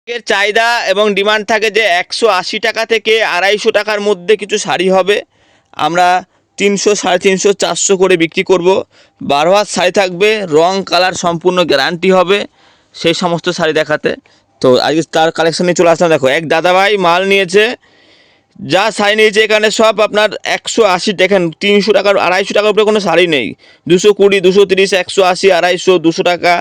এর চাহিদা এবং ডিমান্ড থাকে যে 180 টাকা থেকে 250 টাকার মধ্যে কিছু শাড়ি হবে। আমরা 300, 350, 400 করে বিক্রি করব। 12 হাত শাড়ি থাকবে, রং কালার সম্পূর্ণ গ্যারান্টি হবে সেই সমস্ত শাড়ি দেখাতে। তো আজকে তার কালেকশন নিয়ে চলে আসলাম। দেখো, এক দাদাভাই মাল নিয়েছে, যা শাড়ি নিয়েছে এখানে সব আপনার 180, দেখেন 300 টাকার 250 টাকার উপরে কোনো শাড়ি নেই। 220, 230, 180, 250, 200 টাকা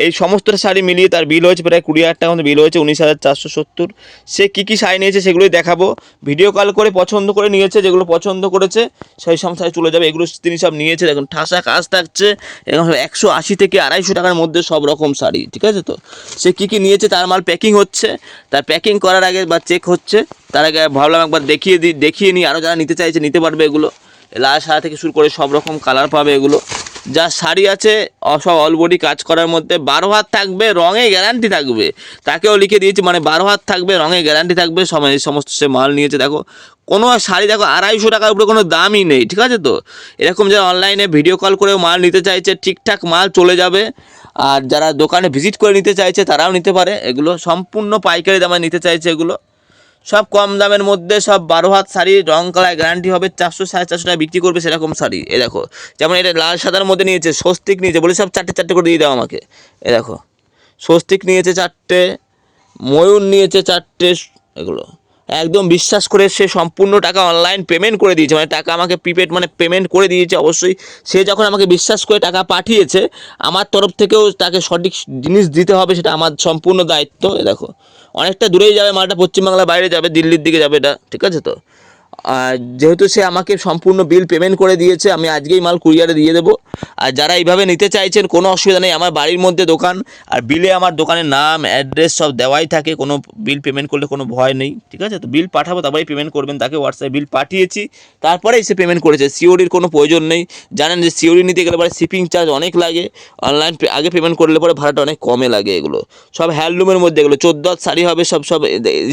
এই সমস্ত শাড়ি মিলিয়ে তার বিল হয়েছে প্রায় 20,000 টাকার মতো বিল হয়েছে, 19,470। সে কী কী শাড়ি নিয়েছে সেগুলোই দেখাবো। ভিডিও কল করে পছন্দ করে নিয়েছে, যেগুলো পছন্দ করেছে সেই সব শাড়ি চলে যাবে। এগুলো তিনি সব নিয়েছে, দেখুন ঠাসা কাজ থাকছে, এরকম 180 থেকে 250 টাকার মধ্যে সব রকম শাড়ি, ঠিক আছে? তো সে কী কী নিয়েছে, তার মাল প্যাকিং হচ্ছে, তার প্যাকিং করার আগে বা চেক হচ্ছে, তার আগে ভাবলাম একবার দেখিয়ে নিই। আরও যারা নিতে চাইছে নিতে পারবে। এগুলো লাল সাদা থেকে শুরু করে সব রকম কালার পাবে। এগুলো যা শাড়ি আছে সব অল বডি কাজ করার মধ্যে, 12 হাত থাকবে, রঙে গ্যারান্টি থাকবে। তাকেও লিখে দিয়েছি, মানে 12 হাত থাকবে, রঙে গ্যারান্টি থাকবে। এই সমস্ত সে মাল নিয়েছে। দেখো কোনো শাড়ি দেখো 250 টাকার উপরে কোনো দামই নেই, ঠিক আছে? তো এরকম যারা অনলাইনে ভিডিও কল করেও মাল নিতে চাইছে, ঠিকঠাক মাল চলে যাবে। আর যারা দোকানে ভিজিট করে নিতে চাইছে তারাও নিতে পারে। এগুলো সম্পূর্ণ পাইকারি দামে নিতে চাইছে। এগুলো সব কম দামের মধ্যে, সব 12 হাত শাড়ি, রং কালার গ্যারান্টি হবে। 400, 450 টাকা বিক্রি করবে সেরকম শাড়ি। এ দেখো, যেমন এটা লাল সাদার মধ্যে নিয়েছে, স্বস্তিক নিয়েছে, বলে সব 4টে করে দিয়ে দাও আমাকে। এ দেখো, স্বস্তিক নিয়েছে 4টে, ময়ূর নিয়েছে 4টে। এগুলো একদম বিশ্বাস করে সে সম্পূর্ণ টাকা অনলাইন পেমেন্ট করে দিয়েছে, মানে টাকা আমাকে প্রিপেড মানে পেমেন্ট করে দিয়েছে। অবশ্যই সে যখন আমাকে বিশ্বাস করে টাকা পাঠিয়েছে, আমার তরফ থেকেও তাকে সঠিক জিনিস দিতে হবে, সেটা আমার সম্পূর্ণ দায়িত্ব। এ দেখো, অনেকটা দূরেই যাবে মালটা, পশ্চিমবাংলার বাইরে যাবে, দিল্লির দিকে যাবে এটা, ঠিক আছে? তো আর যেহেতু সে আমাকে সম্পূর্ণ বিল পেমেন্ট করে দিয়েছে, আমি আজকেই মাল কুরিয়ারে দিয়ে দেবো। আর যারা এইভাবে নিতে চাইছেন কোনো অসুবিধা নেই, আমার বাড়ির মধ্যে দোকান, আর বিলে আমার দোকানের নাম অ্যাড্রেস সব দেওয়াই থাকে। কোনো বিল পেমেন্ট করলে কোনো ভয় নেই, ঠিক আছে? তো বিল পাঠাবো, তারপরেই পেমেন্ট করবেন। তাকে হোয়াটসঅ্যাপে বিল পাঠিয়েছি, তারপরেই সে পেমেন্ট করেছে। সিওডির কোনো প্রয়োজন নেই। জানেন যে সিওডি নিতে গেলে পরে শিপিং চার্জ অনেক লাগে, অনলাইন আগে পেমেন্ট করলে পরে ভাড়াটা অনেক কমে লাগে। এগুলো সব হ্যান্ডলুমের মধ্যে, এগুলো 14 হাত শাড়ি হবে, সব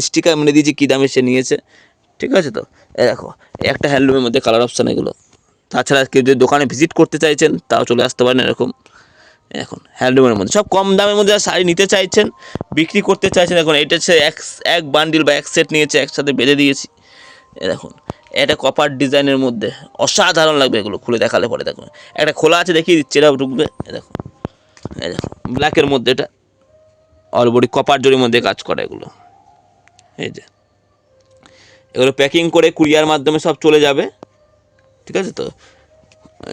স্টিকার মেরে দিয়েছি কী দামে সে নিয়েছে, ঠিক আছে? তো এ দেখো, একটা হ্যান্ডলুমের মধ্যে কালার অপশান এগুলো। তাছাড়া কেউ যদি দোকানে ভিজিট করতে চাইছেন তাও চলে আসতে পারেন। এরকম এখন হ্যান্ডলুমের মধ্যে সব কম দামের মধ্যে শাড়ি নিতে চাইছেন, বিক্রি করতে চাইছেন, এখন এটা হচ্ছে এক বান্ডিল বা এক সেট নিয়েছে, একসাথে বেঁধে দিয়েছি। এ দেখুন, এটা কপার ডিজাইনের মধ্যে অসাধারণ লাগবে। এগুলো খুলে দেখালে পরে দেখুন, একটা খোলা আছে, দেখিয়ে দিচ্ছি, এটা ঢুকবে। এ দেখুন, এই দেখুন ব্ল্যাকের মধ্যে, এটা অলবডি কপার জরির মধ্যে কাজ করে। এগুলো এই যে, এগুলো প্যাকিং করে কুরিয়ার মাধ্যমে সব চলে যাবে, ঠিক আছে? তো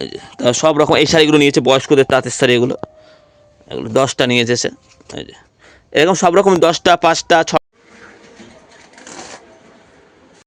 এই যে, তা সব রকম এই শাড়িগুলো নিয়েছে, বয়স্কদের তাঁতের শাড়ি। এগুলো 10টা নিয়েছে সে। এই যে এরকম সব রকম 10টা, 5টা, 6